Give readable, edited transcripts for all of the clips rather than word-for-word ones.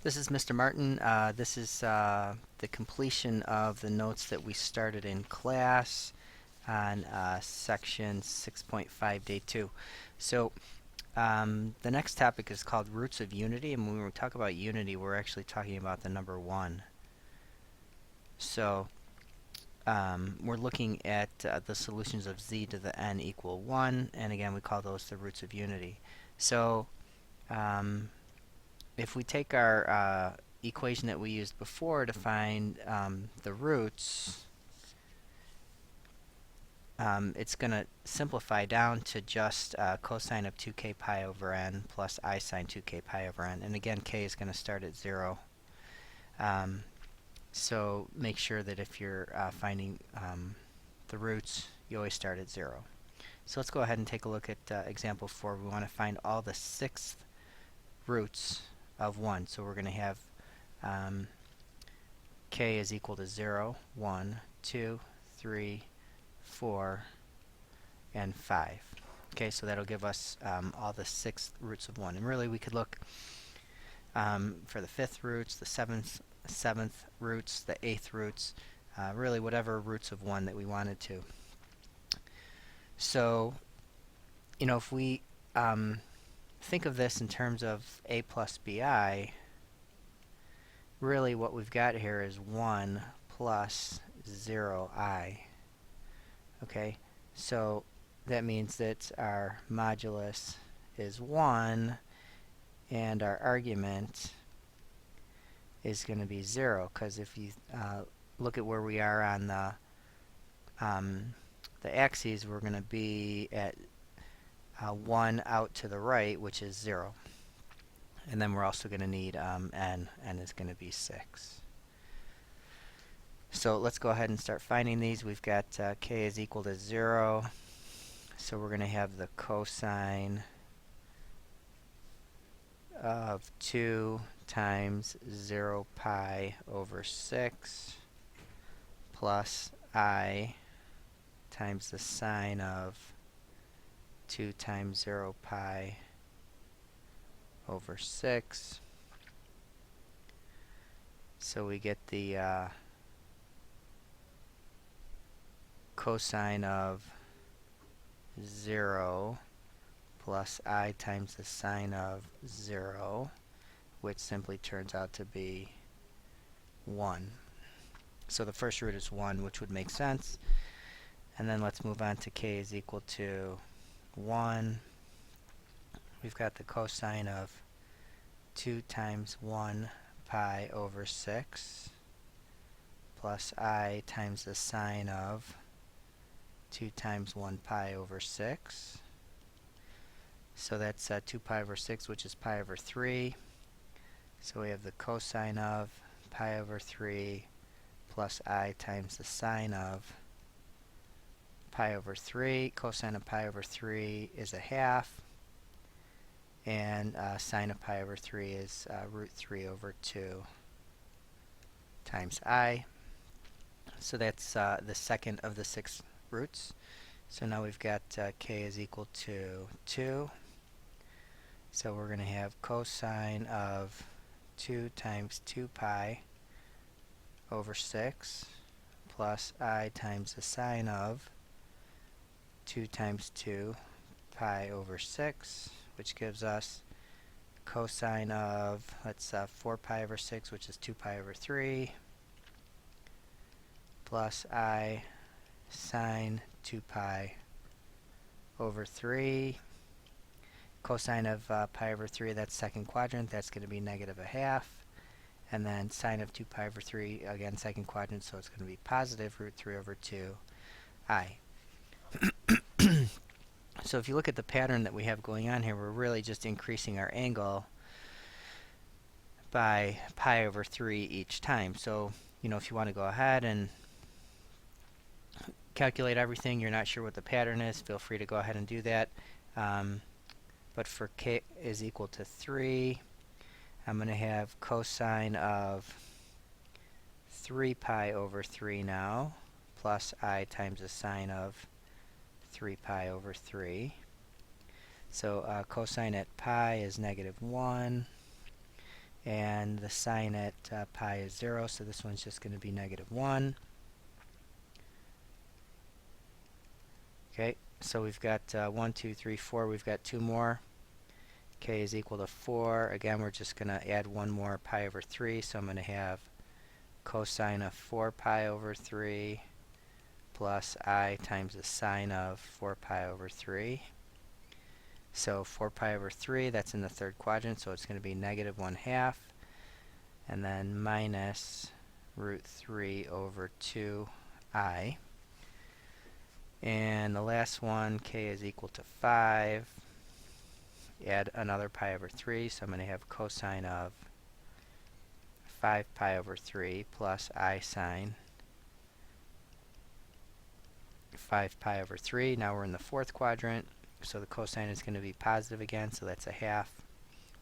This is Mr. Martin. This is the completion of the notes that we started in class on section 6.5 day 2. So the next topic is called roots of unity, and when we talk about unity we're actually talking about the number 1. So we're looking at the solutions of z to the n equal 1, and again we call those the roots of unity. So if we take our equation that we used before to find the roots, it's going to simplify down to just cosine of 2k pi over n plus I sine 2k pi over n. And again, k is going to start at 0. So make sure that if you're finding the roots, you always start at 0. So let's go ahead and take a look at example 4. We want to find all the sixth roots of 1. So we're going to have k is equal to 0, 1, 2, 3, 4, and 5. Okay, so that'll give us all the sixth roots of 1. And really we could look for the fifth roots, the seventh roots, the eighth roots, really whatever roots of 1 that we wanted to. So, you know, if we think of this in terms of a plus bi, really what we've got here is 1 plus 0i. Okay, so that means that our modulus is 1 and our argument is going to be 0, because if you look at where we are on the axes, we're going to be at 1 out to the right, which is 0. And then we're also going to need n. N is going to be 6. So let's go ahead and start finding these. We've got k is equal to 0. So we're going to have the cosine of 2 times 0 pi over 6 plus I times the sine of 2 times 0 pi over 6. So we get the cosine of 0 plus I times the sine of 0, which simply turns out to be 1. So the first root is 1, which would make sense. And then let's move on to k is equal to 1. We've got the cosine of 2 times 1 pi over 6 plus I times the sine of 2 times 1 pi over 6. So that's 2 pi over 6, which is pi over 3. So we have the cosine of pi over 3 plus I times the sine of pi over 3. Cosine of pi over 3 is a half. And sine of pi over 3 is root 3 over 2 times I. So that's the second of the 6 roots. So now we've got k is equal to 2. So we're going to have cosine of 2 times 2 pi over 6 plus I times the sine of 2 times 2 pi over 6, which gives us cosine of, that's 4 pi over 6, which is 2 pi over 3, plus I sine 2 pi over 3. Cosine of pi over 3, that's second quadrant, that's going to be negative a half. And then sine of 2 pi over 3, again second quadrant, so it's going to be positive root 3 over 2 I. So if you look at the pattern that we have going on here, we're really just increasing our angle by pi over 3 each time. So, you know, if you want to go ahead and calculate everything, you're not sure what the pattern is, feel free to go ahead and do that. But for k is equal to 3, I'm going to have cosine of 3 pi over 3 now, plus I times the sine of 3 pi over 3. So cosine at pi is negative 1, and the sign at pi is 0, so this one's just going to be -1. Okay, so we've got 1, 2, 3, 4. We've got 2 more. K is equal to 4. Again, we're just going to add 1 more pi over 3, so I'm going to have cosine of 4 pi over 3 plus I times the sine of 4 pi over 3. So 4 pi over 3, that's in the third quadrant, so it's going to be -1/2, and then minus root 3 over 2I. And the last one, k is equal to 5. Add another pi over 3, so I'm going to have cosine of 5 pi over 3 plus I sine 5 pi over 3. Now we're in the fourth quadrant, so the cosine is going to be positive again, so that's 1/2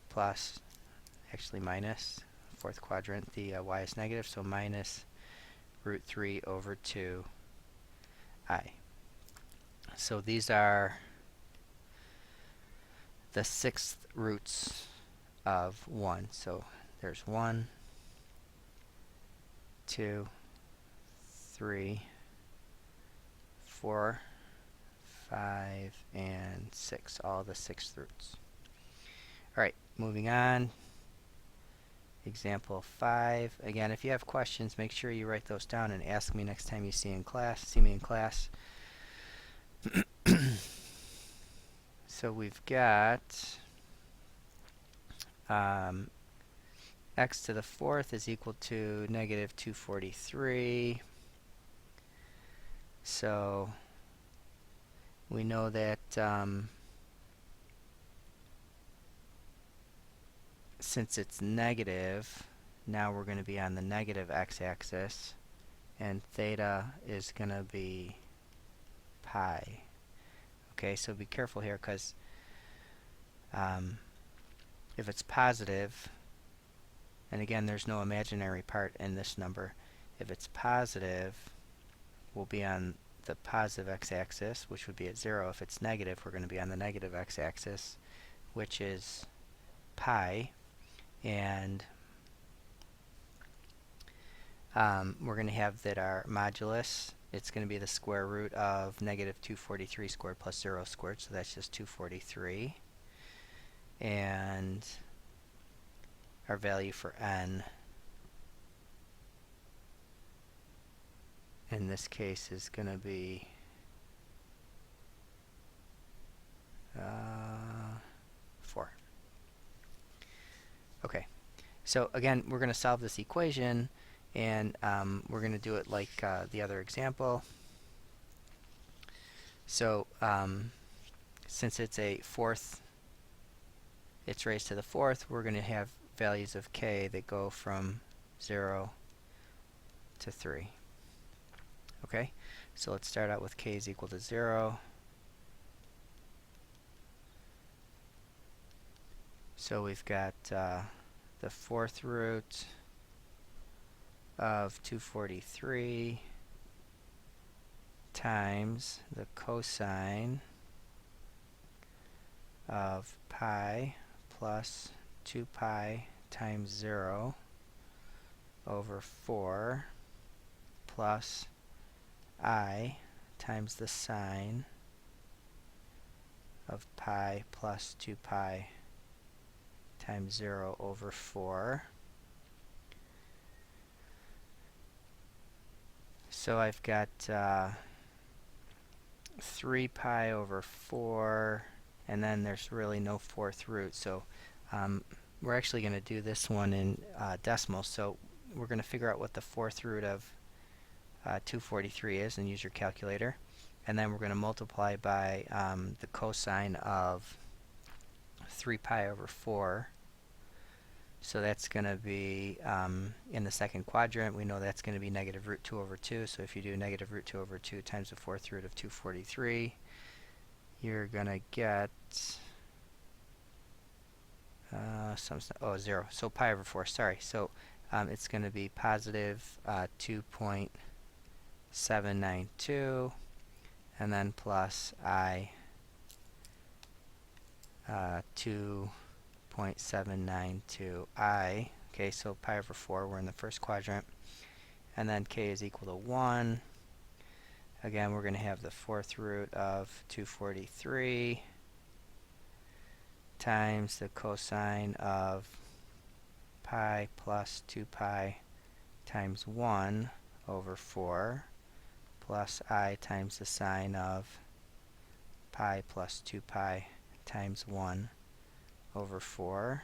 plus, actually minus, fourth quadrant, the y is negative, so minus root 3 over 2I. So these are the sixth roots of 1. So there's 1, 2, 3, 4, 5, and 6, all the sixth roots. Alright, moving on. Example 5. Again, if you have questions, make sure you write those down and ask me next time you see me in class. So we've got x to the fourth is equal to -243. So we know that since it's negative, now we're going to be on the negative x-axis, and theta is going to be pi. Okay, so be careful here, because if it's positive, and again there's no imaginary part in this number, if it's positive, we'll be on the positive x-axis, which would be at 0. If it's negative, we're going to be on the negative x-axis, which is pi, and we're going to have that our modulus, it's going to be the square root of -243 squared plus 0 squared, so that's just 243. And our value for n in this case is going to be 4. Okay, so again, we're going to solve this equation, and we're going to do it like the other example. So since it's a fourth, it's raised to the fourth, we're going to have values of k that go from 0 to 3. Okay, so let's start out with k is equal to 0. So we've got the fourth root of 243 times the cosine of pi plus 2 pi times 0 over 4 plus I times the sine of pi plus 2 pi times 0 over 4. So I've got 3 pi over 4, and then there's really no fourth root. So we're actually going to do this one in decimals. So we're going to figure out what the fourth root of 243 is and use your calculator. And then we're going to multiply by the cosine of 3 pi over 4. So that's going to be in the second quadrant. We know that's going to be -√2 over 2. So if you do -√2 over 2 times the fourth root of 243, you're going to get 0. So pi over 4, sorry. So it's going to be positive 2.792, and then plus I 2.792. 2.792i. Okay, so pi over 4, we're in the first quadrant. And then k is equal to 1. Again, we're going to have the fourth root of 243 times the cosine of pi plus 2 pi times 1 over 4 plus I times the sine of pi plus 2 pi times 1 over 4.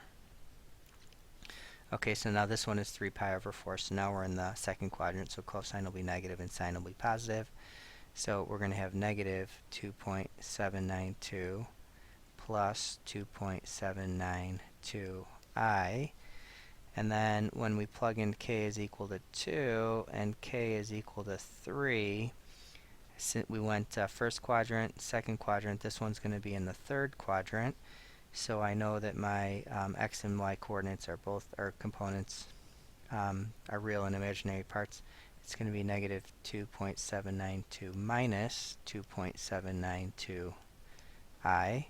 Okay, so now this one is 3 pi over 4, so now we're in the second quadrant, so cosine will be negative and sine will be positive. So we're going to have negative 2.792 plus 2.792i. And then when we plug in k is equal to 2 and k is equal to 3, we went first quadrant, second quadrant. This one's going to be in the third quadrant. So I know that my x and y coordinates are both, or components, are real and imaginary parts. It's going to be negative 2.792 minus 2.792i.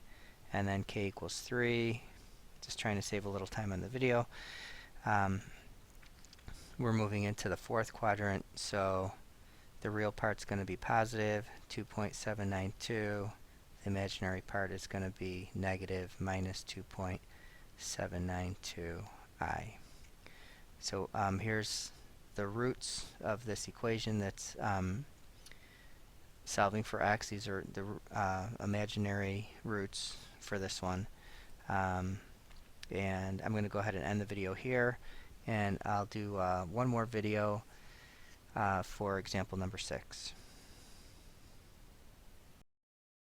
And then k equals 3. Just trying to save a little time on the video. We're moving into the fourth quadrant, so the real part's going to be positive 2.792. The imaginary part is going to be negative minus 2.792i. So here's the roots of this equation that's solving for x. These are the imaginary roots for this one. And I'm going to go ahead and end the video here, and I'll do one more video for example number 6.